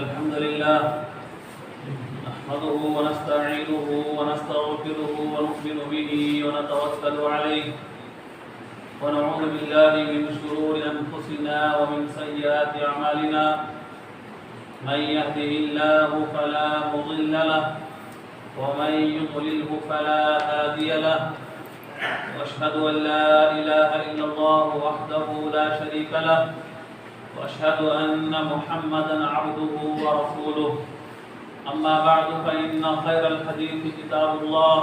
الحمد لله نحمده ونستعينه ونستغفره ونؤمن به ونتوكل عليه ونعوذ بالله من شرور أنفسنا ومن سيئات أعمالنا من يهده الله فلا مضل له ومن يضلله فلا هادي له وأشهد أن لا إله إلا الله وحده لا شريك له وأشهد أن محمدا عبده ورسوله أما بعد فإن خير الحديث كتاب الله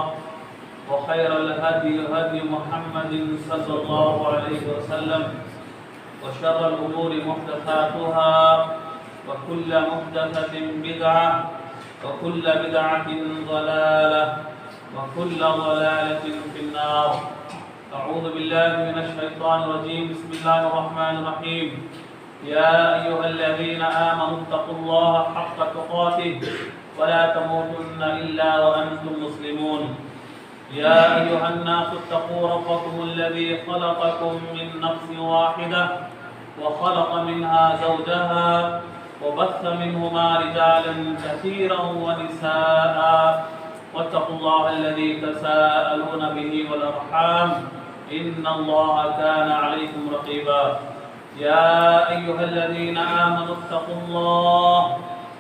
وخير الهدي هدي محمد صلى الله عليه وسلم وشر الأمور محدثاتها وكل محدثة بدعة وكل بدعة ضلالة وكل ضلالة في النار. أعوذ بالله من الشيطان الرجيم. بسم الله الرحمن الرحيم. يا أيها الذين آمنوا اتقوا الله حق تقاته ولا تموتن إلا وأنتم مسلمون. يا أيها الناس اتقوا ربكم الذي خلقكم من نفس واحدة وخلق منها زوجها وبث منهما رجالا كثيرا ونساء واتقوا الله الذي تساءلون به والأرحام إن الله كان عليكم رقيبا. يا أيها الذين آمنوا اتقوا الله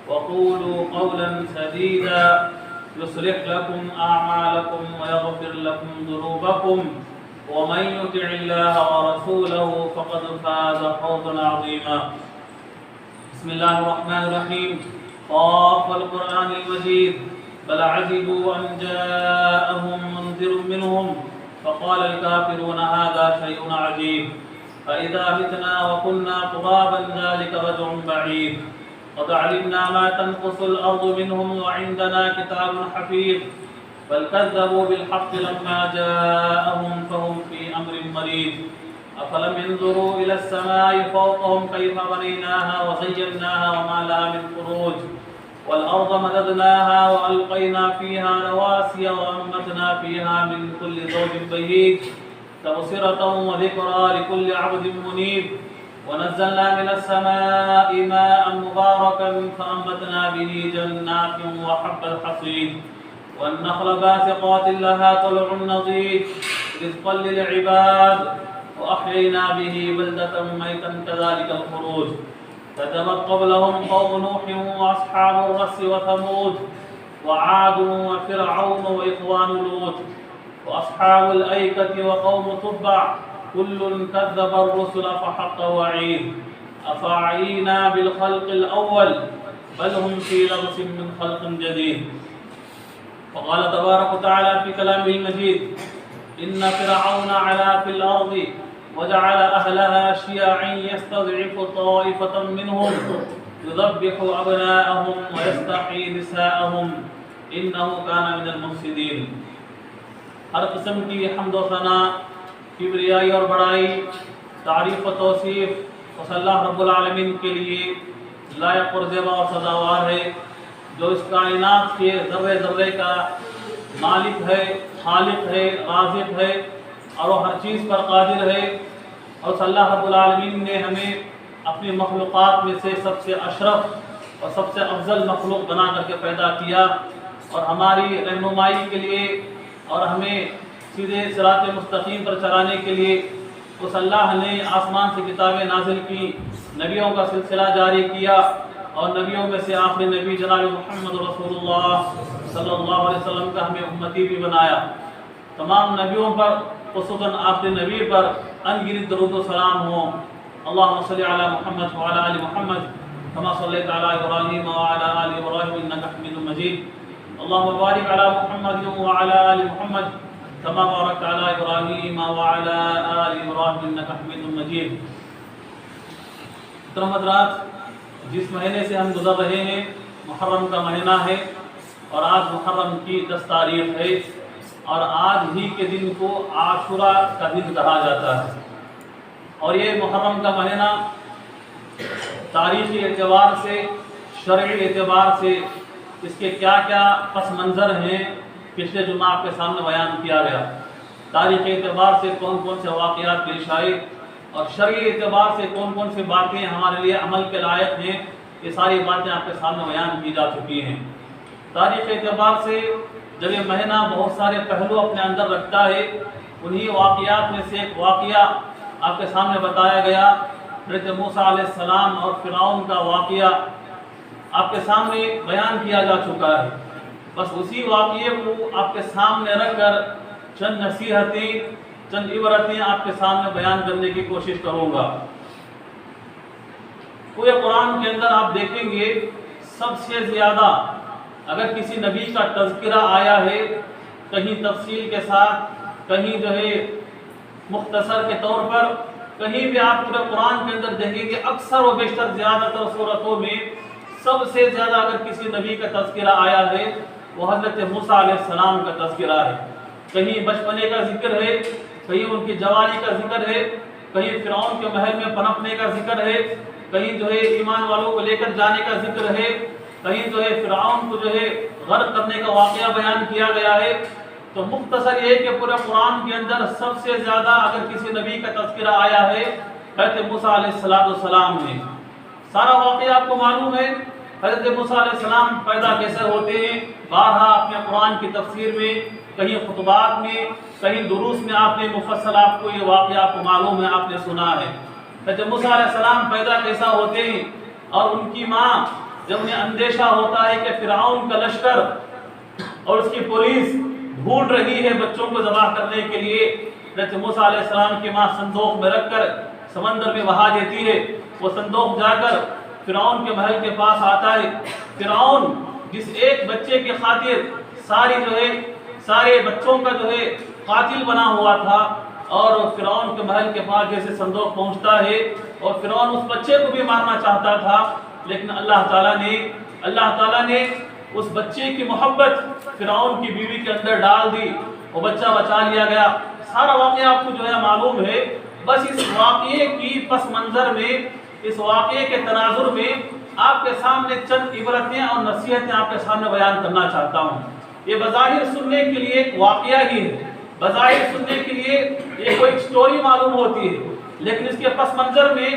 وقولوا قولا سديدا يصلح لكم أعمالكم ويغفر لكم ذنوبكم ومن يطع الله ورسوله فقد فاز فوزا عظيما. بسم الله الرحمن الرحيم. قاف القرآن المجيد. بل عجبوا أن جاءهم منذر منهم فقال الكافرون هذا شيء عجيب فإذا متنا وكنا ترابا ذلك رجع بعيد قد علمنا ما تنقص الأرض منهم وعندنا كتاب حفيظ بل كذبوا بالحق لما جاءهم فهم في أمر مريض أفلم ينظروا إلى السماء فوقهم كيف بنيناها وزيناها وما لها من فروج والأرض مددناها وألقينا فيها رواسي وأنبتنا فيها من كل زوج بهيج تبصرة وذكرى لكل عبد منيب ونزلنا من السماء ماء مباركا فأنبتنا به جنات وحب الحصيد والنخل باسقات لها طلع نضيد رزقا للعباد وأحيينا به بلدة ميتا كذلك الخروج كذبت قبلهم قوم نوح وأصحاب الرس وثمود وعاد وفرعون وإخوان لوط وأصحاب الأيكة وقوم تبع كل كذب الرسل فحق وعيد أفعينا بالخلق الأول بل هم في لبس من خلق جديد. وقال تبارك وتعالى في كلامه المجيد إن فرعون علا في الأرض وجعل أهلها شيعا يستضعف طائفة منهم يذبح أبناءهم ويستحيي نساءهم إنه كان من المفسدين. ہر قسم کی حمد و ثنا کبریائی اور بڑائی تعریف و توصیف اس اللہ رب العالمین کے لیے لائق اور زیبا اور سزاوار ہے جو اس کائنات کے ذرے ذرے کا مالک ہے، خالق ہے، رازق ہے اور وہ ہر چیز پر قادر ہے. اور اس اللہ رب العالمین نے ہمیں اپنی مخلوقات میں سے سب سے اشرف اور سب سے افضل مخلوق بنا کر کے پیدا کیا اور ہماری رہنمائی کے لیے اور ہمیں سیدھے صراط مستقیم پر چلانے کے لیے اس اللہ نے آسمان سے کتابیں نازل کی، نبیوں کا سلسلہ جاری کیا اور نبیوں میں سے آخری نبی جناب محمد رسول اللہ صلی اللہ علیہ وسلم کا ہمیں امتی بھی بنایا. تمام نبیوں پر خصوصاً آخری نبی پر انگنت درود و سلام ہوں. اللہم صلی علی محمد وعلی آل محمد کما صلیت علی ابراہیم وعلی آل ابراہیم انک حمید مجید. اللهم بارك على محمد وعلى آل محمد كما باركت على إبراهيم وعلى آل إبراهيم إنك حميد مجيد. محترم حضرات، جس مہینے سے ہم گزر رہے ہیں محرم کا مہینہ ہے اور آج محرم کی 10 تاریخ ہے اور آج ہی کے دن کو عاشورہ کا دن کہا جاتا ہے. اور یہ محرم کا مہینہ تاریخی اعتبار سے، شرعی اعتبار سے اس کے کیا کیا پس منظر ہیں پچھلے جمعہ آپ کے سامنے بیان کیا گیا. تاریخی اعتبار سے کون کون سے واقعات پیش آئے اور شرعی اعتبار سے کون کون سی باتیں ہمارے لیے عمل کے لائق ہیں یہ ساری باتیں آپ کے سامنے بیان کی جا چکی ہیں۔ تاریخ کے اعتبار سے جب یہ مہینہ بہت سارے پہلو اپنے اندر رکھتا ہے، انہی واقعات میں سے ایک واقعہ آپ کے سامنے بتایا گیا، حضرت موسیٰ علیہ السلام اور فرعون کا واقعہ آپ کے سامنے بیان کیا جا چکا ہے۔ بس اسی واقعے کو آپ کے سامنے رکھ کر چند نصیحتیں، چند عبرتیں آپ کے سامنے بیان کرنے کی کوشش کروں گا۔ پورے قرآن کے اندر آپ دیکھیں گے سب سے زیادہ اگر کسی نبی کا تذکرہ آیا ہے، کہیں تفصیل کے ساتھ، کہیں جو ہے مختصر کے طور پر، کہیں بھی آپ پورے قرآن کے اندر دیکھیں گے اکثر و بیشتر زیادہ تر صورتوں میں سب سے زیادہ اگر کسی نبی کا تذکرہ آیا ہے وہ حضرت موسیٰ علیہ السلام کا تذکرہ ہے۔ کہیں بچپنے کا ذکر ہے، کہیں ان کی جوانی کا ذکر ہے، کہیں فرعون کے محل میں پنپنے کا ذکر ہے، کہیں جو ہے ایمان والوں کو لے کر جانے کا ذکر ہے، کہیں جو ہے فرعون کو جو ہے غرق کرنے کا واقعہ بیان کیا گیا ہے۔ تو مختصر یہ کہ پورے قرآن کے اندر سب سے زیادہ اگر کسی نبی کا تذکرہ آیا ہے حضرت موسیٰ علیہ السلام میں۔ سارا واقعہ آپ کو معلوم ہے، حضرت موسیٰ علیہ السلام پیدا کیسے ہوتے ہیں، بارہا اپنے قرآن کی تفسیر میں، کہیں خطبات میں، کہیں دروس میں آپ نے مفصل آپ کو یہ واقعہ آپ کو معلوم ہے، آپ نے سنا ہے۔ حضرت موسیٰ علیہ السلام پیدا کیسا ہوتے ہیں، اور ان کی ماں جب انہیں اندیشہ ہوتا ہے کہ فرعون کا لشکر اور اس کی پولیس ڈھونڈ رہی ہے بچوں کو ذبح کرنے کے لیے، حضرت موسیٰ علیہ السلام کی ماں صندوق میں رکھ کر سمندر میں بہا دیتی ہے۔ وہ صندوق جا کر فرعون کے محل کے پاس آتا ہے۔ فرعون جس ایک بچے کی خاطر سارے بچوں کا جو ہے قاتل بنا ہوا تھا، اور فرعون کے محل کے پاس جیسے صندوق پہنچتا ہے اور فرعون اس بچے کو بھی مارنا چاہتا تھا، لیکن اللہ تعالیٰ نے اس بچے کی محبت فرعون کی بیوی کے اندر ڈال دی، وہ بچہ بچا لیا گیا۔ سارا واقعہ آپ کو جو ہے معلوم ہے۔ بس اس واقعے کی پس منظر میں، اس واقعے کے تناظر میں آپ کے سامنے چند عبرتیں اور نصیحتیں آپ کے سامنے بیان کرنا چاہتا ہوں۔ یہ بظاہر سننے کے لیے ایک واقعہ ہی ہے، بظاہر سننے کے لیے یہ کوئی سٹوری معلوم ہوتی ہے، لیکن اس کے پس منظر میں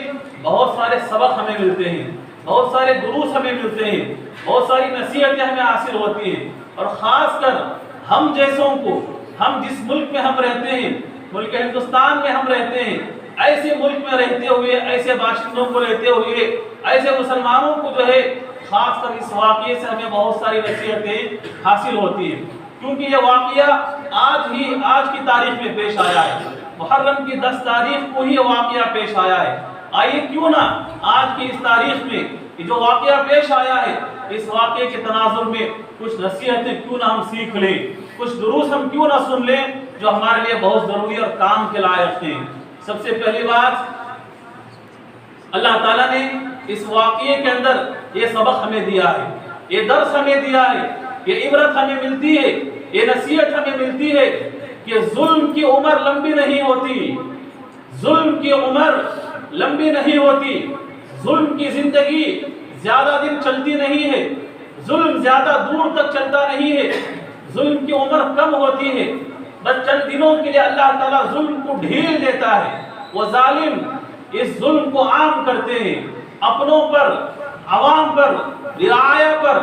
بہت سارے سبق ہمیں ملتے ہیں، بہت سارے دروس ہمیں ملتے ہیں، بہت ساری نصیحتیں ہمیں حاصل ہوتی ہیں۔ اور خاص کر ہم جیسوں کو، ہم جس ملک میں ہم رہتے ہیں، ملک ہندوستان میں ہم رہتے ہیں، ایسے ملک میں رہتے ہوئے، ایسے باشندوں کو رہتے ہوئے، ایسے مسلمانوں کو جو ہے خاص کر اس واقعے سے ہمیں بہت ساری نصیحتیں حاصل ہوتی ہیں، کیونکہ یہ واقعہ آج کی تاریخ میں پیش آیا ہے۔ محرم کی 10 تاریخ کو ہی یہ واقعہ پیش آیا ہے۔ آئیے کیوں نہ آج کی اس تاریخ میں یہ جو واقعہ پیش آیا ہے، اس واقعے کے تناظر میں کچھ نصیحتیں کیوں نہ ہم سیکھ لیں، کچھ دروس ہم کیوں نہ سن لیں جو ہمارے لیے بہت ضروری اور کام کے لائق ہیں۔ سب سے پہلی بات، اللہ تعالیٰ نے اس واقعے کے اندر یہ سبق ہمیں دیا ہے، یہ درس ہمیں دیا ہے، یہ عبرت ہمیں ملتی ہے، یہ نصیحت ہمیں ملتی ہے کہ ظلم کی عمر لمبی نہیں ہوتی، ظلم کی عمر لمبی نہیں ہوتی، ظلم کی زندگی زیادہ دن چلتی نہیں ہے، ظلم زیادہ دور تک چلتا نہیں ہے، ظلم کی عمر کم ہوتی ہے۔ بس چند دنوں کے لیے اللہ تعالیٰ ظلم کو ڈھیل دیتا ہے۔ وہ ظالم اس ظلم کو عام کرتے ہیں، اپنوں پر، عوام پر، رعایا پر،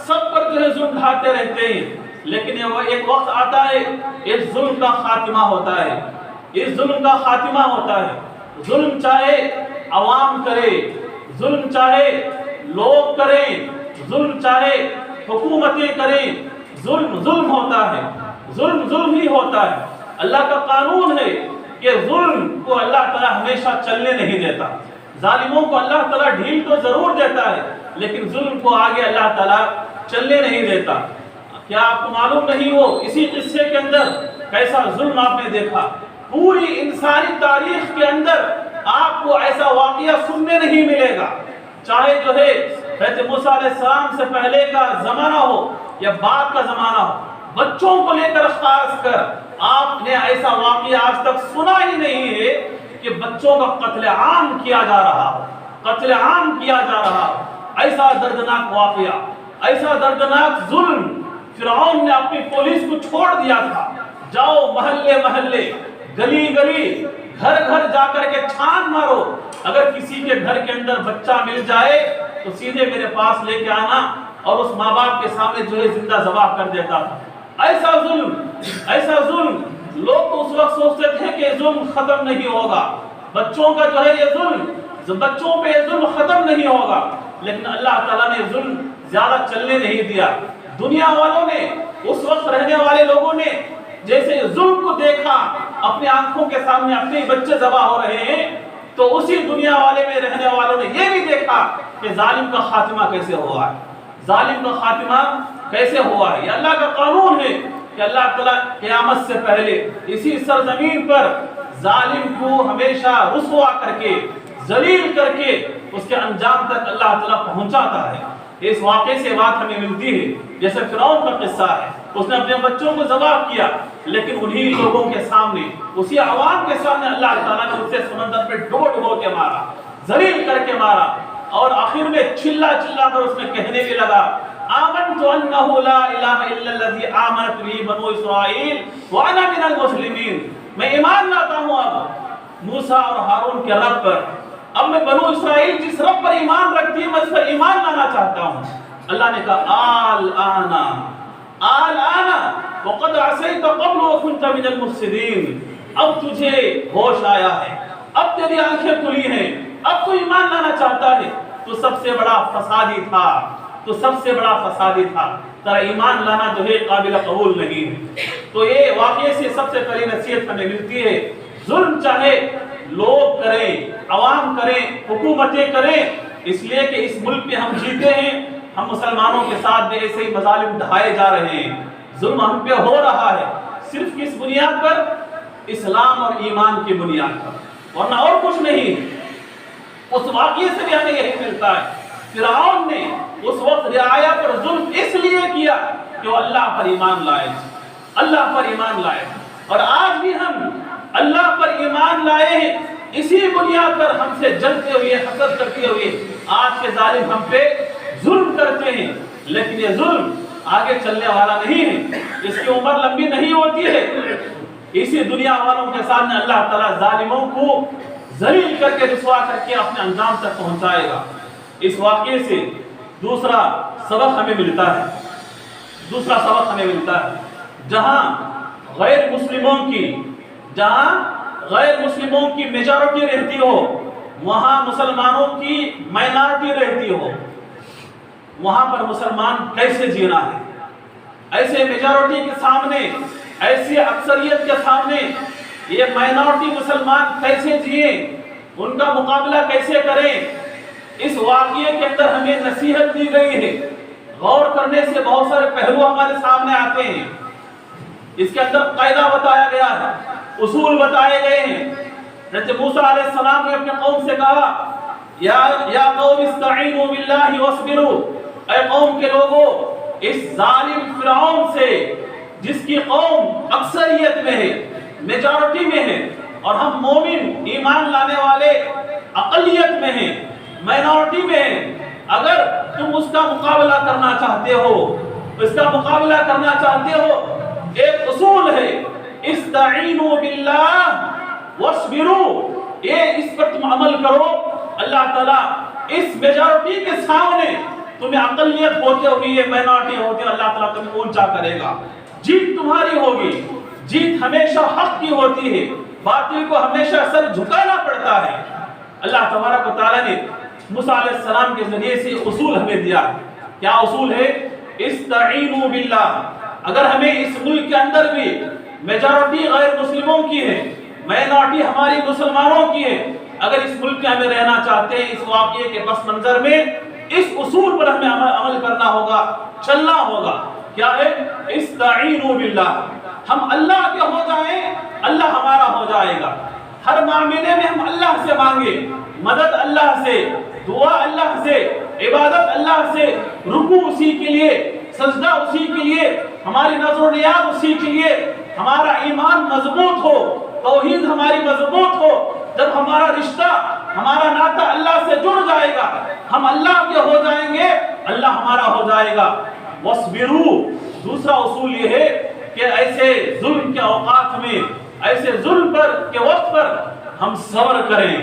سب پر جو ہے ظلم ڈھاتے رہتے ہیں، لیکن ایک وقت آتا ہے اس ظلم کا خاتمہ ہوتا ہے، اس ظلم کا خاتمہ ہوتا ہے۔ ظلم چاہے عوام کرے، ظلم چاہے لوگ کریں، ظلم چاہے حکومتیں کریں، ظلم ہوتا ہے، ظلم ہی ہوتا ہے۔ اللہ کا قانون ہے کہ ظلم کو اللہ تعالیٰ ہمیشہ چلنے نہیں دیتا، ظالموں کو اللہ تعالیٰ ڈھیل تو ضرور دیتا ہے، لیکن ظلم کو آگے اللہ تعالیٰ چلنے نہیں دیتا۔ کیا آپ کو معلوم نہیں ہو اسی قصے کے اندر کیسا ظلم آپ نے دیکھا؟ پوری انسانی تاریخ کے اندر آپ کو ایسا واقعہ سننے نہیں ملے گا، چاہے جو ہے حضرت موسیٰ علیہ السلام سے پہلے کا زمانہ ہو یا بعد کا زمانہ ہو، بچوں کو لے کر خاص کر آپ نے ایسا واقعہ آج تک سنا ہی نہیں ہے کہ بچوں کا قتل عام کیا جا رہا ہو، قتل عام کیا جا رہا ہو۔ ایسا دردناک واقعہ، ایسا دردناک ظلم، فرعون نے اپنی پولیس کو چھوڑ دیا تھا، جاؤ محلے محلے، گلی گلی، گھر گھر جا کر کے چھان مارو، اگر کسی کے گھر کے اندر بچہ مل جائے تو سیدھے میرے پاس لے کے آنا اور اس ماں باپ کے سامنے جو ہے زندہ ذبح کر دیتا تھا۔ ایسا ظلم لوگ تو اس وقت سوچتے تھے کہ ظلم ختم نہیں ہوگا، بچوں کا جو ہے یہ ظلم، بچوں پہ یہ ظلم ختم نہیں ہوگا، لیکن اللہ تعالیٰ نے ظلم زیادہ چلنے نہیں دیا۔ دنیا والوں نے، اس وقت رہنے والے لوگوں نے جیسے ظلم کو دیکھا، اپنے آنکھوں کے سامنے اپنے بچے ذبح ہو رہے ہیں، تو اسی دنیا والے میں رہنے والوں نے یہ بھی دیکھا کہ ظالم کا خاتمہ کیسے ہوا ہے، ظالم کا خاتمہ کیسے ہوا ہے۔ یہ اللہ کا قانون ہے کہ اللہ تعالیٰ قیامت سے پہلے اسی سرزمین پر ظالم کو ہمیشہ رسوا کر کے، ذلیل کر کے اس کے انجام تک اللہ تعالیٰ پہنچاتا ہے۔ اس واقعے سے بات ہمیں ملتی ہے، جیسے فرعون کا قصہ ہے، اس نے اپنے بچوں کو ذبح کیا، لیکن انہی لوگوں کے سامنے، اسی عوام کے سامنے اللہ تعالیٰ نے اسے سمندر پہ ڈبو کے مارا، ذلیل کر کے مارا، اور آخر میں چلا کر اس میں کہنے بھی لگا آمنت انہ لا الہ الا الذی آمنت به بنو اسرائیل وانا من المسلمین، میں ایمان لاتا ہوں اب موسیٰ اور ہارون کے رب پر، اب میں بنو اسرائیل جس رب پر ایمان رکھتی ہے میں اس پر ایمان لانا چاہتا ہوں۔ اللہ نے کہا آل آنا وقد عصیت قبل وکنت من المفسدین، اب تجھے ہوش آیا ہے، اب تیری آنکھیں کھلی ہیں، اب تو ایمان لانا چاہتا ہے، تو سب سے بڑا فسادی تھا، تیرا ایمان لانا جو ہے قابل قبول نہیں ہے۔ تو یہ واقعے سے سب سے پہلی نصیحت ہمیں ملتی ہے، ظلم چاہے لوگ کریں، عوام کریں، حکومتیں کریں، اس لیے کہ اس ملک میں ہم جیتے ہیں، ہم مسلمانوں کے ساتھ بھی ایسے ہی مظالم ڈھائے جا رہے ہیں، ظلم ہم پہ ہو رہا ہے، صرف کس بنیاد پر؟ اسلام اور ایمان کی بنیاد پر، ورنہ اور کچھ نہیں۔ اس واقعے سے بھی ہمیں یہی ملتا ہے، فرعون نے اس وقت رعایا پر ظلم اس لیے کیا کہ وہ اللہ پر ایمان لائے، اور آج بھی ہم اللہ پر ایمان لائے ہیں، اسی بنیاد پر ہم سے جلتے ہوئے، حسد کرتے ہوئے آج کے ظالم ہم پہ ظلم کرتے ہیں، لیکن یہ ظلم آگے چلنے والا نہیں ہے، اس کی عمر لمبی نہیں ہوتی ہے۔ اسی دنیا والوں کے سامنے اللہ تعالیٰ ظالموں کو ذلیل کر کے، رسوا کر کے اپنے انجام تک پہنچائے گا۔ اس واقعے سے دوسرا سبق ہمیں ملتا ہے، جہاں غیر مسلموں کی میجارٹی رہتی ہو، وہاں مسلمانوں کی مائنارٹی رہتی ہو، وہاں پر مسلمان کیسے جینا ہے؟ ایسے میجارٹی کے سامنے، ایسی اکثریت کے سامنے یہ مائنارٹی مسلمان کیسے جئیں، ان کا مقابلہ کیسے کریں؟ اس واقعے کے اندر ہمیں نصیحت دی گئی ہے، غور کرنے سے بہت سارے پہلو ہمارے سامنے آتے ہیں۔ اس کے اندر قاعدہ بتایا گیا ہے، اصول بتائے گئے ہیں۔ حضرت موسیٰ علیہ السلام نے اپنے قوم سے کہا یا قوم استعینوا باللہ واصبروا، اے قوم کے لوگوں، اس ظالم فرعون سے، جس کی قوم اکثریت میں ہے، میجارٹی میں ہے، اور ہم مومن ایمان لانے والے اقلیت میں ہیں، مائنورٹی میں ہیں، اگر تم اس کا مقابلہ کرنا چاہتے ہو، ایک اصول ہے، استعینوا باللہ واصبروا، اس پر تم عمل کرو، اللہ تعالیٰ اس میجارٹی کے سامنے تمہیں اقلیت ہوتے ہوئے، مائنورٹی ہوتے ہوئے اللہ تعالیٰ تمہیں اونچا کرے گا، جیت تمہاری ہوگی۔ جیت ہمیشہ حق کی ہوتی ہے، باطل کو ہمیشہ سر جھکانا پڑتا ہے۔ اللہ تبارک و تعالیٰ نے موسیٰ علیہ السلام کے ذریعے سے اصول ہمیں دیا۔ کیا اصول ہے؟ استعینوا باللہ۔ اگر ہمیں اس ملک کے اندر بھی میجارٹی غیر مسلموں کی ہے، مائنورٹی ہماری مسلمانوں کی ہے، اگر اس ملک میں ہمیں رہنا چاہتے ہیں، اس واقعے کے پس منظر میں اس اصول پر ہمیں عمل کرنا ہوگا، چلنا ہوگا۔ کیا ہے؟ استعینوا باللہ۔ ہم اللہ کے ہو جائیں، اللہ ہمارا ہو جائے گا۔ ہر معاملے میں ہم اللہ سے مانگے، مدد اللہ سے، دعا اللہ سے، عبادت اللہ سے، رکوع اسی کے لیے، سجدہ اسی کے لیے، ہماری نظر و نیاز اسی کے لیے، ہمارا ایمان مضبوط ہو، توحید ہماری مضبوط ہو۔ جب ہمارا رشتہ، ہمارا ناطہ اللہ سے جڑ جائے گا، ہم اللہ کے ہو جائیں گے، اللہ ہمارا ہو جائے گا۔ وَاصْبِرُوا، دوسرا اصول یہ ہے کہ ایسے ظلم کے اوقات میں، ایسے ظلم کے وقت پر ہم صبر کریں،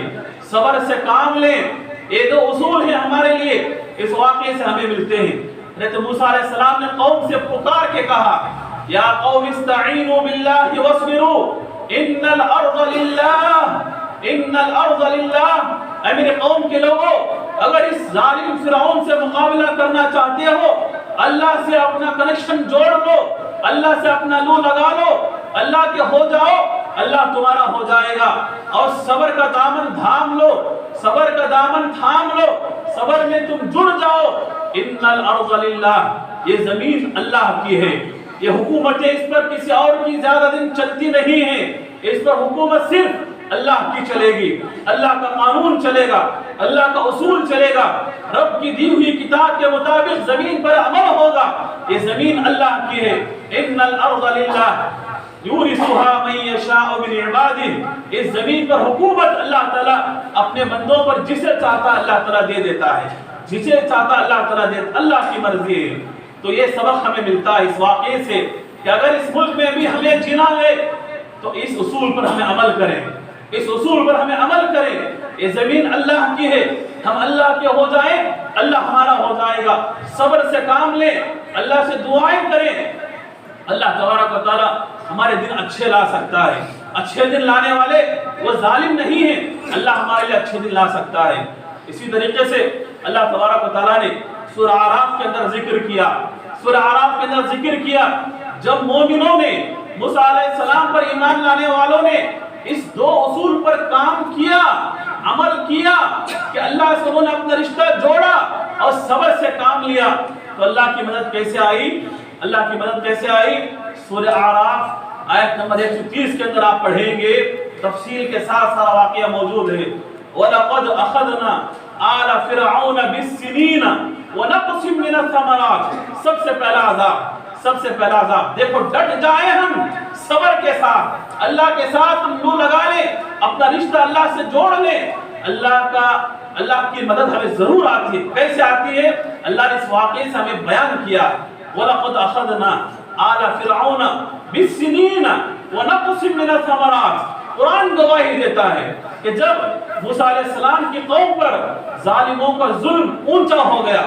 صبر سے کام لیں، یہ دو اصول ہیں ہمارے لیے، اس واقعے سے ہمیں ملتے ہیں۔ حضرت موسیٰ علیہ السلام نے قوم سے پکار کے کہا یا قوم استعینوا باللہ واصبروا ان الارض للہ، ان الارض للہ، اے میرے قوم کے لوگوں اگر اس ظالم فرعون سے مقابلہ کرنا چاہتے ہو، اللہ سے اپنا کنیکشن جوڑ لو، اللہ سے اپنا لو لگا لو، اللہ کے ہو جاؤ، اللہ تمہارا ہو جائے گا، اور صبر کا دامن تھام لو، صبر کا دامن تھام لو، صبر میں تم جڑ جاؤ۔ ان الارض للہ، یہ زمین اللہ کی ہے، یہ حکومتیں اس پر کسی اور کی زیادہ دن چلتی نہیں ہیں، اس پر حکومت صرف اللہ کی چلے گی، اللہ کا قانون چلے گا، اللہ کا اصول چلے گا، رب کی دی ہوئی کتاب کے مطابق زمین پر عمل ہوگا، یہ زمین اللہ کی ہے۔ ان الارض للہ یورثها من یشاء من عبادہ، اس زمین پر حکومت اللہ تعالیٰ اپنے بندوں پر جسے چاہتا اللہ تعالیٰ دے دیتا ہے، جسے چاہتا اللہ تعالیٰ دے، اللہ کی مرضی ہے۔ تو یہ سبق ہمیں ملتا ہے اس واقعے سے کہ اگر اس ملک میں بھی ہمیں جینا ہے تو اس اصول پر ہمیں عمل کریں، اس اصول پر ہمیں عمل کریں۔ یہ زمین اللہ کی ہے، ہم اللہ کے ہو جائیں، اللہ ہمارا ہو جائے گا، صبر سے کام لیں، اللہ سے دعائیں کریں، اللہ تبارک و تعالیٰ ہمارے دن اچھے لا سکتا ہے۔ اچھے دن لانے والے وہ ظالم نہیں ہیں، اللہ ہمارے لیے اچھے دن لا سکتا ہے۔ اسی طریقے سے اللہ تبارک و تعالیٰ نے سورہ اعراف کے اندر ذکر کیا، سورہ اعراف کے اندر ذکر کیا جب مومنوں نے، موسیٰ علیہ السلام پر ایمان لانے والوں نے اس دو اصول پر کام کیا، عمل کیا کہ اللہ سے انہوں نے اپنا رشتہ جوڑا اور صبر سے کام لیا، تو اللہ کی مدد کیسے آئی؟ اللہ کی مدد کیسے آئی؟ سورہ اعراف آیت نمبر 130 کے اندر آپ پڑھیں گے، تفصیل کے ساتھ سارا واقعہ موجود ہے۔ وَلَقَدْ أَخَذْنَا آلَ فِرْعَوْنَ بِالسِّنِينَ وَنَقْصٍ مِّنَ الثَّمَرَاتِ، سب سے پہلا عذاب، سب سے پہلا عذاب، دیکھو ڈٹ جائیں ہم صبر کے ساتھ، اللہ کے ساتھ ہم لو لگا لیں، اپنا رشتہ اللہ سے جوڑ لیں، اللہ کی مدد ہمیں ضرور آتی ہے۔ کیسے آتی ہے؟ اللہ نے اس واقعے سے ہمیں بیان کیا، وَلَقَدْ أَخَذْنَا آلَ فِرْعَوْنَ بِالسِّنِينَ وَنَقْصٍ مِّنَ الثَّمَرَاتِ، قرآن گواہی دیتا ہے کہ جب موسیٰ علیہ السلام کی قوم پر ظالموں کا ظلم اونچا ہو گیا،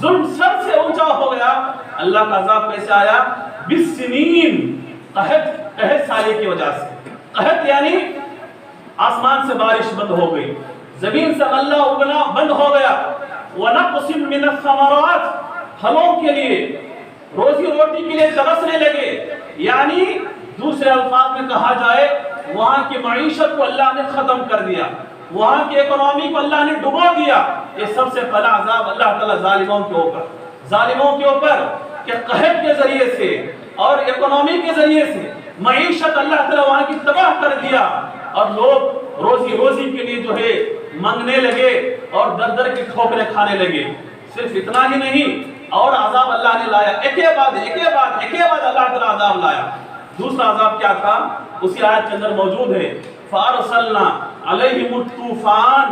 ظلم سر سے اونچا ہو گیا، اللہ کا عذاب کیسے آیا؟ بالسنین، قحط سالے کی وجہ سے، قحط یعنی آسمان سے بارش بند ہو گئی، زمین سے غلہ اگنا بند ہو گیا، وَنَقْصٍ مِّنَ الثَّمَرَاتِ، پھلوں کے لیے، روزی روٹی کے لیے ترسنے لگے، یعنی دوسرے الفاظ میں کہا جائے وہاں کی معیشت کو اللہ نے ختم کر دیا، وہاں کی اکانومی کو اللہ نے ڈبو دیا۔ یہ سب سے پہلا عذاب اللہ تعالیٰ ظالموں کے اوپر کہ قحط کے ذریعے سے اور اکانومی کے ذریعے سے معیشت اللہ تعالیٰ وہاں کی تباہ کر دیا، اور لوگ روزی کے لیے جو ہے منگنے لگے اور در در کی ٹھوکریں کھانے لگے۔ صرف اتنا ہی نہیں، اور عذاب اللہ نے لایا، ایک کے بعد اللہ تعالیٰ عذاب لایا۔ دوسرا عذاب کیا تھا؟ اسی آیت کے اندر موجود ہے، فَأَرْسَلْنَا عَلَيْهِمُ الطُّوفَانَ،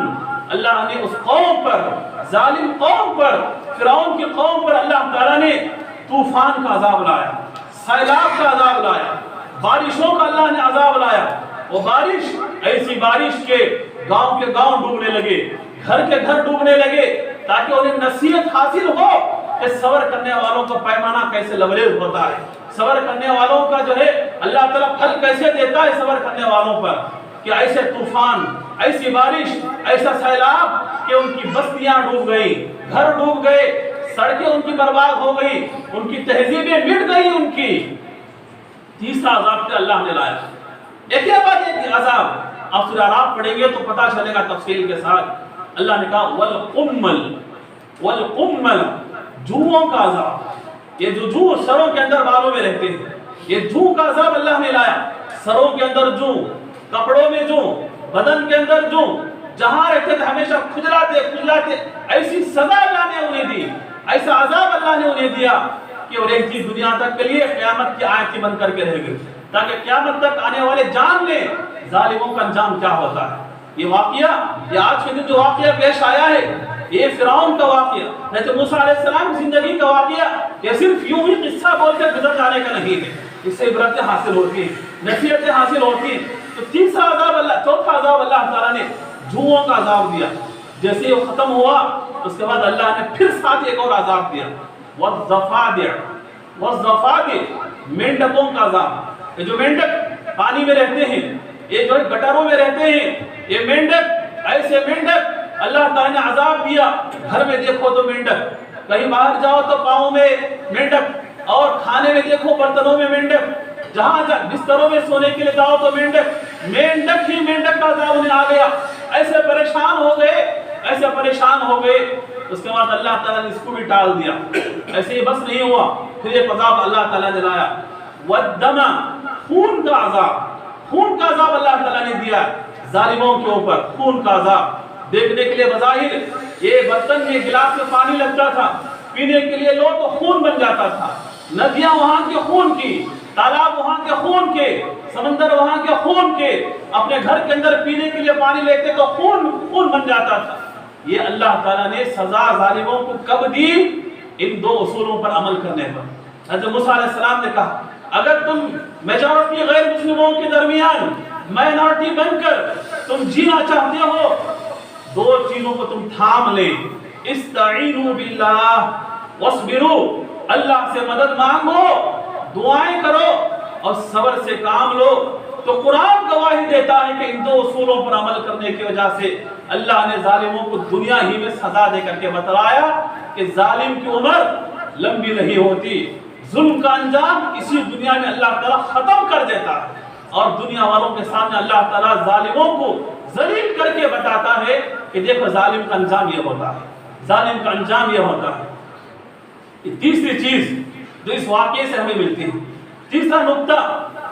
اللہ نے اس قوم پر، ظالم قوم پر، فرعون کی قوم پر اللہ تعالیٰ نے طوفان کا عذاب لایا، سیلاب کا عذاب لایا، بارشوں کا اللہ نے عذاب لایا۔ وہ بارش ایسی بارش کے گاؤں کے گاؤں ڈوبنے لگے، گھر کے گھر ڈوبنے لگے، تاکہ انہیں نصیحت حاصل ہو کہ صبر کرنے والوں کا پیمانہ کیسے لبریز ہوتا ہے، صبر کرنے والوں کا جو ہے اللہ تعالیٰ پھل کیسے دیتا ہے صبر کرنے والوں پر، کہ ایسے طوفان، ایسی بارش، ایسا سیلاب کہ ان کی بستیاں ڈوب گئی، گھر ڈوب گئے، سڑکیں ان کی برباد ہو گئی، ان کی تہذیبیں مٹ گئی ان کی۔ تیسرا عذاب کہ اللہ نے لایا، ایک کے بعد ایک عذاب۔ آپ سورہ اعراف پڑھیں گے تو پتہ چلے گا تفصیل کے ساتھ۔ اللہ نے کہا والقمل، جوؤں کا عذاب، یہ جو سروں کے اندر بالوں میں رہتے ہیں، یہ جو کا عذاب اللہ نے لایا۔ سروں کے اندر جو، کپڑوں میں جو، بدن کے اندر جو، جہاں رہتے تھے ہمیشہ کھجلاتے، ایسی سزا اللہ نے انہیں دی، ایسا عذاب اللہ نے انہیں دیا کہ وہ رہتی دنیا تک کے لیے قیامت کی آیت بن کر کے رہ گئے، تاکہ قیامت تک آنے والے جان لیں ظالموں کا انجام کیا ہوتا ہے۔ یہ واقعہ، یہ آج کے دن جو واقعہ پیش آیا ہے، یہ فرعون کا واقعہ، حضرت موسیٰ علیہ السلام کی زندگی کا واقعہ، یہ صرف یوں ہی قصہ بول کر گزر جانے کا نہیں ہے، اس سے عبرتیں حاصل ہوتی ہیں، نصیحتیں حاصل ہوتی ہیں۔ تو تیسرا عذاب چوتھا عذاب اللہ تعالیٰ نے جوؤں کا عذاب دیا۔ جیسے یہ ختم ہوا اس کے بعد اللہ نے پھر ساتھ ایک اور عذاب دیا، والضفادع، والضفادع مینڈکوں کا عذاب۔ یہ جو مینڈک پانی میں رہتے ہیں، یہ جو گٹروں میں رہتے ہیں، یہ مینڈک، ایسے مینڈک اللہ تعالیٰ نے عذاب دیا۔ گھر میں دیکھو تو مینڈک، کہیں باہر جاؤ تو پاؤں میں مینڈک، اور کھانے میں دیکھو برتنوں میں مینڈک، جہاں بستروں میں سونے کے لیے جاؤ تو مینڈک، مینڈک ہی مینڈک کا عذاب انہیں آ گیا۔ ایسے پریشان ہو گئے، ایسے پریشان ہو گئے۔ اس کے بعد اللہ تعالیٰ نے اس کو بھی ٹال دیا۔ ایسے ہی بس نہیں ہوا، پھر ایک عذاب اللہ تعالیٰ نے لایا، والدم، خون کا عذاب۔ خون کا عذاب اللہ تعالیٰ نے دیا ظالموں کے اوپر، خون کا عذاب۔ دیکھنے کے لیے بظاہر یہ برتن میں گلاس میں پانی لگتا تھا، پینے کے لیے لو تو خون بن جاتا تھا، ندیاں وہاں کے خون کی، تالاب وہاں کے خون کے، سمندر وہاں کے خون کے، اپنے گھر کے اندر پینے کے لیے پانی لیتے تو خون بن جاتا تھا۔ یہ اللہ تعالیٰ نے سزا ظالموں کو کب دی؟ ان دو اصولوں پر عمل کرنے پر۔ حضرت موسیٰ علیہ السلام نے کہا اگر تم میجورٹی غیر مسلموں کے درمیان مائنورٹی بن کر تم جینا چاہتے ہو، دو چیزوں کو تم تھام لے، استعینوا باللہ واصبروا، اللہ سے مدد مانگو، دعائیں کرو اور صبر سے کام لو۔ تو قرآن گواہی دیتا ہے کہ ان دو اصولوں پر عمل کرنے کی وجہ سے اللہ نے ظالموں کو دنیا ہی میں سزا دے کر کے بتلایا کہ ظالم کی عمر لمبی نہیں ہوتی، ظلم کا انجام اسی دنیا میں اللہ تعالیٰ ختم کر دیتا ہے، اور دنیا والوں کے سامنے اللہ تعالیٰ ظالموں کو ذلیل کر کے بتاتا ہے کہ دیکھو ظالم کا انجام یہ ہوتا ہے، ظالم کا انجام یہ ہوتا ہے۔ تیسری چیز جو اس واقعے سے ہمیں ملتی ہے، تیسرا نقطہ،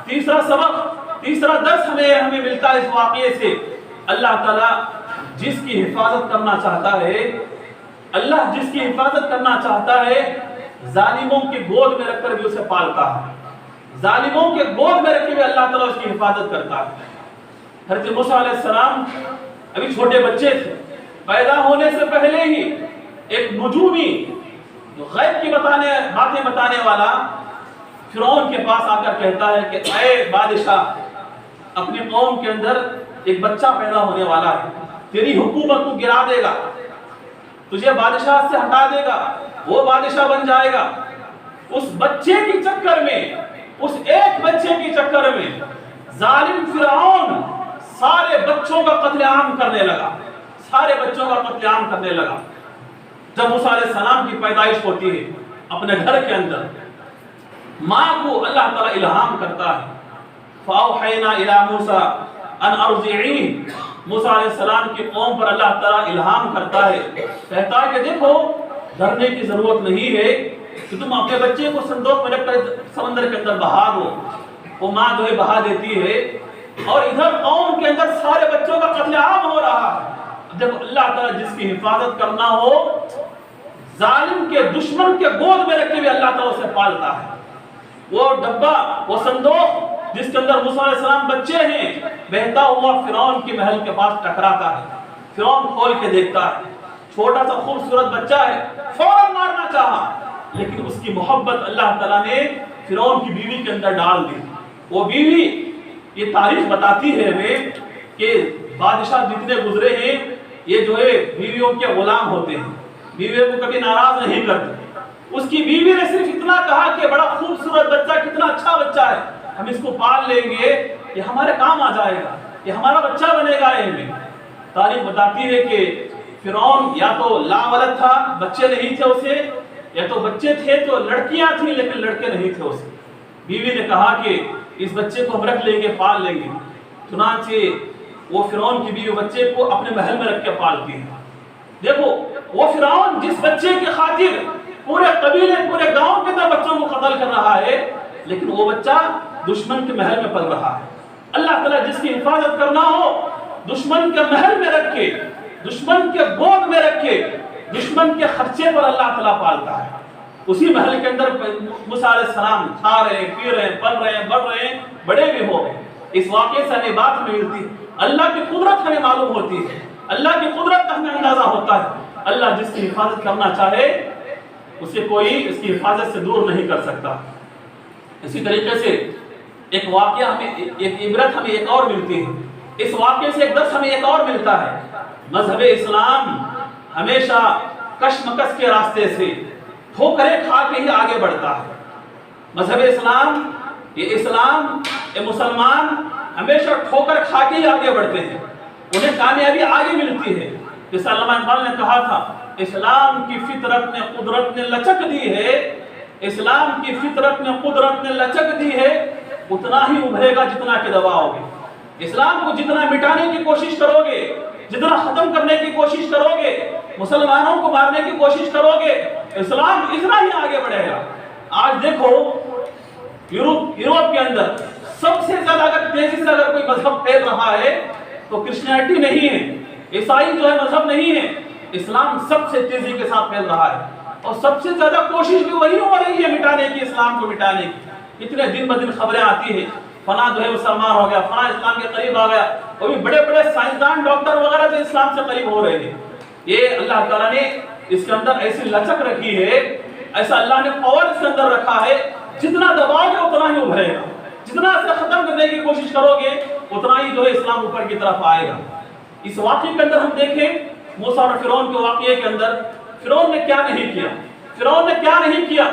تیسرا سبق، تیسرا درس ہمیں ملتا ہے اس واقعے سے، اللہ تعالیٰ جس کی حفاظت کرنا چاہتا ہے، اللہ جس کی حفاظت کرنا چاہتا ہے ظالموں کی گود میں رکھ کر بھی اسے پالتا ہے، ظالموں کے گود میں رکھ کے بھی اللہ تعالیٰ اس کی حفاظت کرتا ہے۔ حضرت موسیٰ علیہ السلام ابھی چھوٹے بچے تھے، پیدا ہونے سے پہلے ہی ایک نجومی غیب کی باتیں بتانے والا فرعون کے پاس آ کر کہتا ہے کہ اے بادشاہ، اپنی قوم کے اندر ایک بچہ پیدا ہونے والا ہے، تیری حکومت کو گرا دے گا، تجھے بادشاہ سے ہٹا دے گا، وہ بادشاہ بن جائے گا۔ اس بچے کی چکر میں، اس ایک بچے کی چکر میں ظالم فرعون سارے بچوں کا قتل عام کرنے لگا، سارے بچوں کا قتل عام کرنے لگا۔ جب موسیٰ علیہ السلام کی پیدائش ہوتی ہے اپنے گھر کے اندر، ماں کو اللہ تعالیٰ الہام کرتا ہے، فَأَوْحَيْنَا إِلَى مُوسَىٰ أَنْ أَرْضِعِيهِ، موسیٰ علیہ السلام کی قوم پر اللہ تعالیٰ الہام کرتا ہے، کہتا ہے کہ دیکھو ڈرنے کی ضرورت نہیں ہے کہ تم اپنے بچے کو صندوق میں رکھ کر سمندر کے اندر بہا دو۔ وہ ماں جو ہے بہا دیتی ہے، اور ادھر قوم کے اندر سارے بچوں کا قتل عام ہو رہا ہے۔ جب اللہ تعالیٰ جس کی حفاظت کرنا ہو، ظالم کے دشمن کے گود میں رکھ کے بھی اللہ تعالیٰ اسے پالتا ہے۔ وہ ڈبہ، وہ صندوق جس کے اندر موسیٰ علیہ السلام بچے ہیں، بہتا ہوا فرعون کی محل کے پاس ٹکراتا ہے۔ فرعون کھول کے دیکھتا ہے، چھوٹا سا خوبصورت بچہ ہے، فوراً مارنا چاہا، لیکن اس کی محبت اللہ تعالیٰ نے فرعون کی بیوی کے اندر ڈال دی۔ وہ بیوی، یہ تاریخ بتاتی ہے ہمیں کہ بادشاہ جتنے گزرے ہیں یہ جو ہے بیویوں کے غلام ہوتے ہیں، بیویوں کو کبھی ناراض نہیں کرتے۔ اس کی بیوی نے صرف اتنا کہا کہ بڑا خوبصورت بچہ، کتنا اچھا بچہ ہے، ہم اس کو پال لیں گے، یہ ہمارے کام آ جائے گا، یہ ہمارا بچہ بنے گا۔ تاریخ بتاتی ہے کہ فرعون یا تو لاولد تھا، بچے نہیں تھے اسے، یا تو بچے تھے تو لڑکیاں تھیں لیکن لڑکے نہیں تھے اسے۔ بیوی نے کہا کہ اس بچے کو ہم رکھ لیں گے، پال لیں گے۔ چنانچہ وہ فرعون کی بیوی بچے کو اپنے محل میں رکھ کے پالتی ہے۔ دیکھو وہ فرعون جس بچے کی خاطر پورے قبیلے، پورے گاؤں کے اندر بچوں کو قتل کر رہا ہے، لیکن وہ بچہ دشمن کے محل میں پل رہا ہے۔ اللہ تعالیٰ جس کی حفاظت کرنا ہو، دشمن کے محل میں رکھ کے، دشمن کے گود میں رکھ کے، دشمن کے خرچے پر اللہ تعالیٰ پالتا ہے۔ اسی محل کے اندر موسیٰ علیہ السلام کھا رہے ہیں، پی رہے ہیں، پل رہے ہیں، بڑھ رہے ہیں، بڑے بھی ہو گئے۔ اس واقعے سے ہمیں بات ملتی ہے، اللہ کی قدرت ہمیں معلوم ہوتی ہے، اللہ کی قدرت کا ہمیں اندازہ ہوتا ہے۔ اللہ جس کی حفاظت کرنا چاہے اسے کوئی اس کی حفاظت سے دور نہیں کر سکتا۔ اسی طریقے سے ایک واقعہ ہمیں، ایک عبرت ہمیں ایک اور ملتی ہے، اس واقعے سے ایک درس ہمیں ایک اور ملتا ہے۔ مذہب اسلام ہمیشہ کشمکش کے راستے سے ٹھوکریں کھا کے ہی آگے بڑھتا ہے۔ مذہب اسلام، یہ مسلمان ہمیشہ ٹھوکر کھا کے ہی آگے بڑھتے ہیں، انہیں کامیابی آگے ملتی ہے۔ جیسے علامہ اقبال نے کہا تھا، اسلام کی فطرت نے قدرت نے لچک دی ہے، اسلام کی فطرت نے قدرت نے لچک دی ہے، اتنا ہی ابھرے گا جتنا کہ دباؤ گے۔ اسلام کو جتنا مٹانے کی کوشش کرو گے، جتنا ختم کرنے کی کوشش کرو گے، مسلمانوں کو مارنے کی کوشش کرو گے، اسلام اتنا ہی آگے بڑھے گا۔ آج دیکھو یورپ کے اندر سب سے زیادہ اگر تیزی سے اگر کوئی مذہب پھیل رہا ہے تو کرسچینٹی نہیں ہے، عیسائی جو ہے مذہب نہیں ہے، اسلام سب سے تیزی کے ساتھ پھیل رہا ہے، اور سب سے زیادہ کوشش بھی وہی ہو رہی ہے مٹانے کی، اسلام کو مٹانے کی۔ اتنے دن بدن خبریں آتی ہیں، فلاں جو ہے مسلمان ہو گیا، فلاں اسلام کے قریب آ گیا، اور بھی بڑے بڑے سائنسدان ڈاکٹر وغیرہ جو اسلام سے قریب ہو رہے ہیں۔ یہ اللہ تعالیٰ نے اس کے اندر ایسی لچک رکھی ہے، ایسا اللہ نے پاور اس کے اندر رکھا ہے، جتنا دباؤ گے اتنا ہی ابھرے گا، جتنا اسے ختم کرنے کی کوشش کرو گے اتنا ہی جو ہے اسلام اوپر کی طرف آئے گا۔ اس واقعے کے اندر ہم دیکھیں موسیٰ اور فرعون کے واقعے کے اندر، فرعون نے کیا نہیں کیا، فرعون نے کیا نہیں کیا،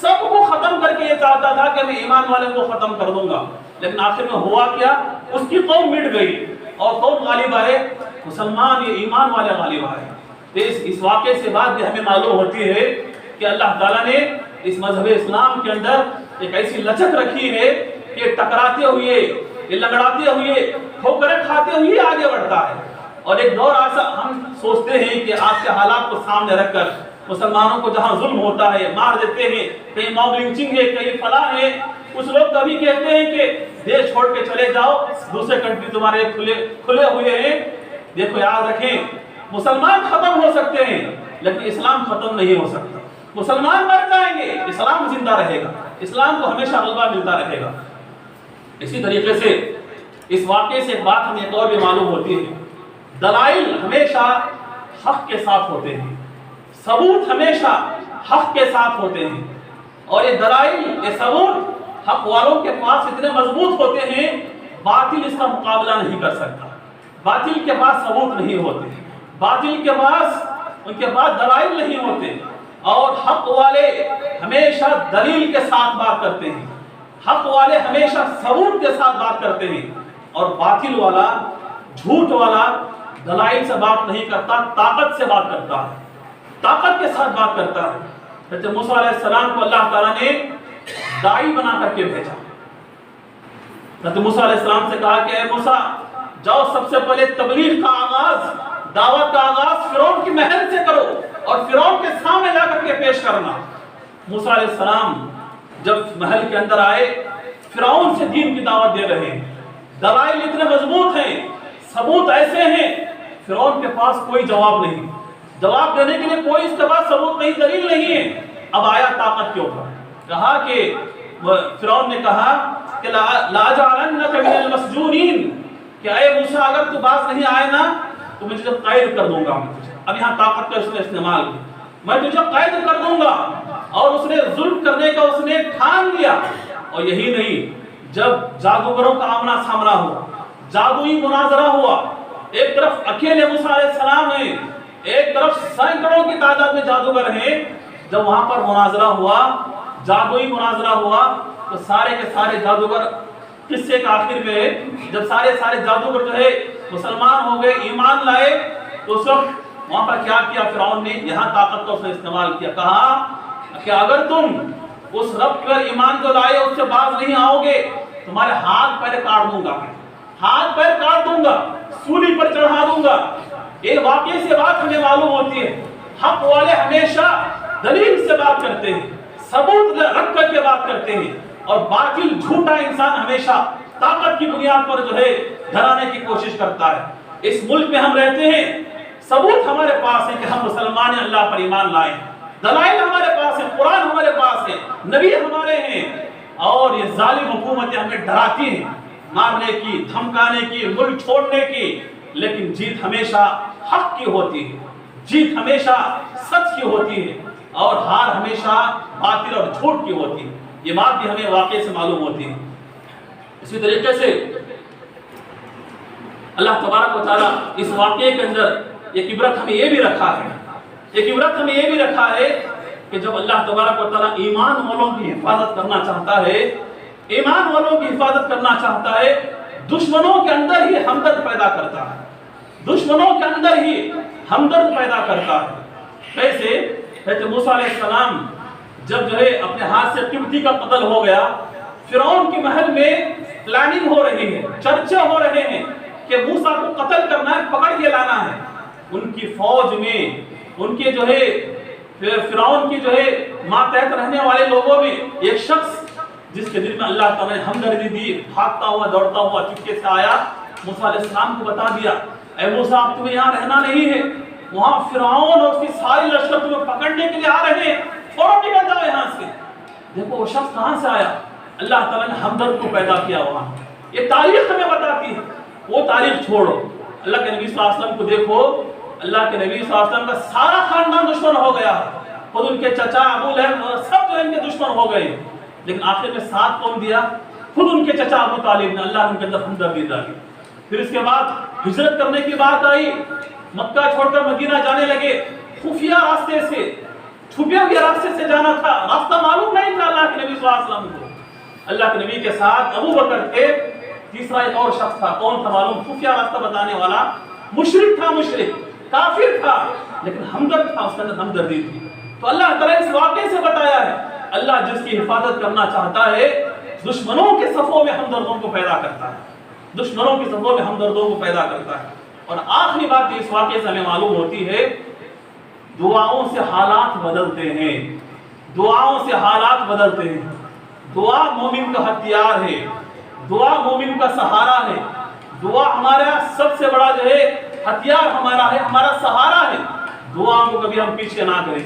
سب کو ختم کر کے یہ چاہتا تھا کہ میں ایمان والے کو ختم کر دوں گا، لیکن آخر میں ہوا کیا، اس کی قوم مٹ گئی، اور کون غالب آئے؟ مسلمان، یہ ایمان والے غالب آئے۔ اس واقعے سے بات بھی ہمیں معلوم ہوتی ہے کہ اللہ تعالیٰ نے اس مذہب اسلام کے اندر ایک ایسی لچک رکھی ہے کہ ٹکراتے ہوئے، یہ لگڑاتے ہوئے، ٹھوکریں کھاتے ہوئے آگے بڑھتا ہے۔ اور ایک دور ایسا ہم سوچتے ہیں کہ آج کے حالات کو سامنے رکھ کر مسلمانوں کو جہاں ظلم ہوتا ہے مار دیتے ہیں، کہیں موب لنچنگ ہے، کہیں فلاں ہے، کچھ لوگ کبھی کہتے ہیں کہ دیش چھوڑ کے چلے جاؤ، دوسرے کنٹری تمہارے کھلے ہوئے ہیں۔ دیکھو یاد رکھیں، مسلمان ختم ہو سکتے ہیں لیکن اسلام ختم نہیں ہو سکتا۔ مسلمان مر جائیں گے، اسلام زندہ رہے گا، اسلام کو ہمیشہ غلبہ ملتا رہے گا۔ اسی طریقے سے اس واقعے سے ایک بات ہمیں ایک اور بھی معلوم ہوتی ہے، دلائل ہمیشہ حق کے ساتھ ہوتے ہیں، ثبوت ہمیشہ حق کے ساتھ ہوتے ہیں، اور یہ دلائل، یہ ثبوت حق والوں کے پاس اتنے مضبوط ہوتے ہیں، باطل اس کا مقابلہ نہیں کر سکتا۔ باطل کے پاس ثبوت نہیں ہوتے، باطل کے پاس ان کے پاس دلائل نہیں ہوتے، اور حق والے ہمیشہ دلیل کے ساتھ بات کرتے ہیں، حق والے ہمیشہ ثبوت کے ساتھ بات کرتے ہیں، اور باطل والا، جھوٹ والا دلائل سے بات نہیں کرتا، طاقت سے بات کرتا ہے، طاقت کے ساتھ بات کرتا ہے۔ حضرت موسیٰ علیہ السلام کو اللہ تعالیٰ نے داعی بنا کر کے بھیجا۔ حضرت موسیٰ علیہ السلام سے کہا کہ اے موسیٰ، جاؤ سب سے پہلے تبلیغ کا آغاز، دعوت کا آغاز فرعون کی محل سے کرو، اور فرعون کے سامنے جا کر کے پیش کرنا۔ موسیٰ علیہ السلام جب محل کے اندر آئے، فرعون سے دین کی دعوت دے رہے ہیں، دلائل اتنے مضبوط ہیں، ثبوت ایسے ہیں، فرعون کے پاس کوئی جواب نہیں، جواب دینے کے لیے کوئی اس کے پاس ثبوت نہیں، دلیل نہیں ہے۔ اب آیا طاقت کے اوپر، کہا کہ فرعون نے کہا کہ لَأَجْعَلَنَّكَ مِنَ الْمَسْجُونِينَ، کہ اے موسیٰ اگر تو باز نہیں آئے نا تو میں تجھے قید کر دوں گا۔ اب یہاں طاقت کا اس نے استعمال کیا، میں تجھے قید کر دوں گا، اور اس نے ظلم کرنے کا اس نے ٹھان لیا۔ اور یہی نہیں، جب جادوگروں کا آمنا سامنا ہوا، جادوئی مناظرہ ہوا، ایک طرف اکیلے موسیٰ علیہ السلام ہیں، ایک طرف سینکڑوں کی تعداد میں جادوگر ہیں، جب وہاں پر مناظرہ ہوا، جادوئی مناظرہ ہوا، تو سارے کے سارے جادوگر قصے کا آخر میں جب سارے جادوگر جو ہے مسلمان ہو گئے، ایمان لائے، تو اس وقت وہاں پر کیا کیا فرعون نے؟ یہاں طاقت کا اس نے استعمال کیا، کہا کہ اگر تم اس رب پر ایمان جو لائے اس سے باز نہیں آؤ گے، تمہارے ہاتھ پیر کاٹ دوں گا، ہاتھ پیر کاٹ دوں گا، سولی پر چڑھا دوں گا۔ یہ واقعے سے بات ہمیں معلوم ہوتی ہے، حق والے ہمیشہ دلیل سے بات کرتے ہیں، ثبوت رکھ کر کے بات کرتے ہیں، اور باطل جھوٹا انسان ہمیشہ طاقت کی بنیاد پر جو ہے ڈرانے کی کوشش کرتا ہے۔ اس ملک میں ہم رہتے ہیں، ثبوت ہمارے پاس ہے کہ ہم مسلمان ہیں، اللہ پر ایمان لائیں، دلائل ہمارے پاس ہیں، قرآن ہمارے پاس ہے، نبی ہمارے ہیں، اور یہ ظالم حکومتیں ہمیں ڈراتی ہیں، مارنے کی، دھمکانے کی، ملک چھوڑنے کی، لیکن جیت ہمیشہ حق کی ہوتی ہے، جیت ہمیشہ سچ کی ہوتی ہے، اور ہار ہمیشہ باطل اور جھوٹ کی ہوتی ہے۔ یہ بات بھی ہمیں واقعے سے معلوم ہوتی ہے۔ اسی طریقے سے اللہ تبارک و تعالیٰ اس واقعے کے اندر ایک عبرت ہمیں یہ بھی رکھا ہے، ایک عبرت ہمیں یہ بھی رکھا ہے کہ جب اللہ تبارک و تعالیٰ ایمان والوں کی حفاظت کرنا چاہتا ہے، ایمان والوں کی حفاظت کرنا چاہتا ہے، دشمنوں کے اندر ہی ہمدرد پیدا کرتا ہے، دشمنوں کے اندر ہی ہمدرد پیدا کرتا ہے۔ کیسے؟ حضرت موسیٰ علیہ السلام جب اپنے ہاتھ سے قبطی کا قتل ہو گیا، فرعون کے محل میں پلاننگ ہو رہی ہے، چرچے ہو رہے ہیں کہ موسیٰ کو قتل کرنا ہے، پکڑ کے لانا ہے۔ ان کی فوج میں، ان کے فرعون کی ماتحت رہنے والے لوگوں میں ایک شخص جس کے دل میں اللہ تعالیٰ نے ہمدردی دی، بھاگتا ہوا دوڑتا ہوا چپکے سے آیا، موسیٰ علیہ السلام کو بتا دیا، اے موسیٰ اب تمہیں یہاں رہنا نہیں ہے، وہاں فرعون اور اس کی ساری لشکر تمہیں پکڑنے کے لیے آ رہے ہیں، فوراً نکل جاؤ یہاں سے۔ دیکھو وہ شخص کہاں سے آیا؟ اللہ تعالیٰ نے ہمدرد کو پیدا کیا وہاں۔ یہ تاریخ ہمیں بتاتی ہے، وہ تاریخ چھوڑو، اللہ کے نبی صلی اللہ علیہ وسلم کو دیکھو، اللہ کے نبی صلی اللہ علیہ وسلم کا سارا خاندان دشمن ہو گیا، خود ان کے چچا ابو لہب سب ان کے دشمن ہو گئے، لیکن آخر میں ساتھ کون دیا؟ خود ان کے چچا ابو طالب نے، اللہ نے ان کے اندر ہمدردی ڈالی۔ پھر اس کے بعد ہجرت کرنے کی بات آئی، مکہ چھوڑ کر مدینہ جانے لگے، خفیہ راستے سے، چھپے ہوئے راستے سے جانا تھا، راستہ معلوم نہیں تھا اللہ کے نبی صلی اللہ علیہ وسلم کو۔ اللہ کے نبی کے ساتھ ابو بکر تھے، تیسرا ایک اور شخص تھا، کون تھا معلوم؟ خفیہ راستہ بتانے والا، مشرک تھا، مشرک کافر تھا، لیکن ہمدرد تھا، اس کے اندر ہمدردی تھی۔ تو اللہ تعالیٰ اس واقعے سے بتایا ہے، اللہ جس کی حفاظت کرنا چاہتا ہے دشمنوں کے صفوں میں ہمدردوں کو پیدا کرتا ہے، دشمنوں کے صفوں میں ہمدردوں کو پیدا کرتا ہے۔ اور آخری بات اس واقعے سے ہمیں معلوم ہوتی ہے، دعاؤں سے حالات بدلتے ہیں، دعاؤں سے حالات بدلتے ہیں۔ دعا مومن کا ہتھیار ہے، دعا مومن کا سہارا ہے، دعا ہمارا سب سے بڑا ہتھیار ہمارا ہے، ہمارا سہارا ہے۔ دعا کو کبھی ہم پیچھے نہ کریں۔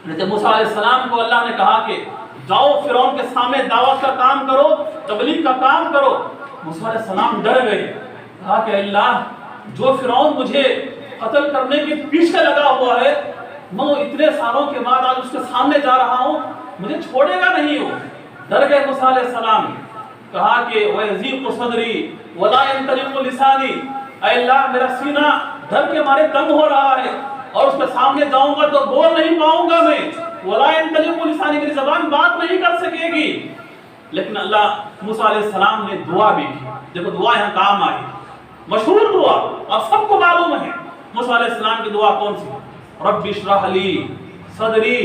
حضرت موسیٰ علیہ السلام کو اللہ نے کہا کہ جاؤ فرعون کے سامنے دعوت کا کام کرو، تبلیغ کا کام کرو۔ موسیٰ علیہ السلام ڈر گئے، کہا کہ اللہ جو فرعون مجھے قتل کرنے کے پیچھے لگا ہوا ہے، میں اتنے سالوں کے بعد آج اس کے سامنے جا رہا ہوں، مجھے چھوڑے گا نہیں ہو۔ ڈر گئے موسیٰ علیہ السلام، کہا کہ وَيَضِيقُ صَدْرِي وَلَا يَنطَلِقُ لِسَانِي، اے اللہ میرا سینہ ڈر کے مارے تنگ ہو رہا ہے، اور اس کے سامنے جاؤں گا تو بول نہیں پاؤں گا میں، وَلَا يَنطَلِقُ لِسَانِي، میری زبان بات نہیں کر سکے گی۔ لیکن اللہ موسیٰ علیہ السلام نے دعا بھی کی۔ دیکھو دعا یہاں کام آئی، مشہور دعا، اب سب کو معلوم ہے موسیٰ علیہ السلام کی دعا کون سی؟ رب اشرح لی صدری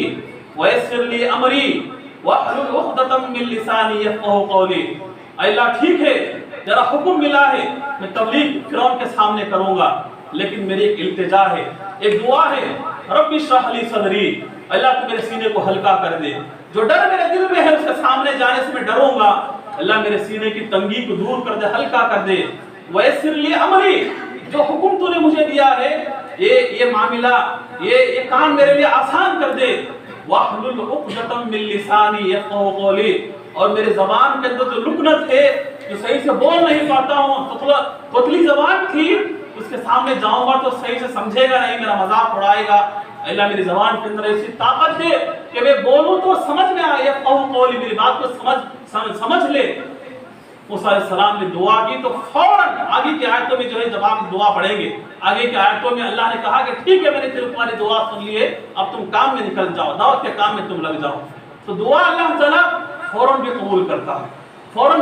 ویسر لی امری واحلل عقدۃ من لسانی یفقہوا قولی۔ اے اللہ ٹھیک ہے تیرا حکم ملا ہے، میں تبلیغ فرعون کے سامنے کروں گا، لیکن میری ایک التجا ہے، ایک دعا ہے، رب اشرح لی صدری، اللہ تو میرے سینے کو ہلکا کر دے، جو ڈر میرے دل میں ہے اس کے سامنے جانے سے میں ڈروں گا، اللہ میرے سینے کی تنگی کو دور کر دے، ہلکا کر دے، ویسر لی امری، جو حکم تو نے مجھے دیا ہے یہ معاملہ، یہ کام میرے لیے آسان کر دے، واحلل عقدۃ من لسانی یفقہوا قولی، اور میرے زبان کے اندر جو لکنت ہے، جو صحیح سے بول نہیں پاتا ہوں، توتلی زبان تھی، اس کے سامنے جاؤں گا تو صحیح سے سمجھے گا نہیں، میرا مذاق اڑائے گا، اللہ میری زبان کے اندر ایسی طاقت دے کہ میں بولوں تو سمجھ میں آئے، یفقہوا قولی، میری بات کو سمجھ لے۔ موسیٰ علیہ السلام نے دعا کی تو فوراً آگے کی آیتوں میں جب آپ دعا پڑھیں گے، آگے کی آیتوں میں اللہ نے کہا کہ ٹھیک ہے میں نے تمہاری دعا سن لی ہے، اب تم کام میں نکل جاؤ، دعوت کے کام میں تم لگ جاؤ۔ تو دعا اللہ تعالیٰ فوراً بھی قبول کرتا ہے، فوراً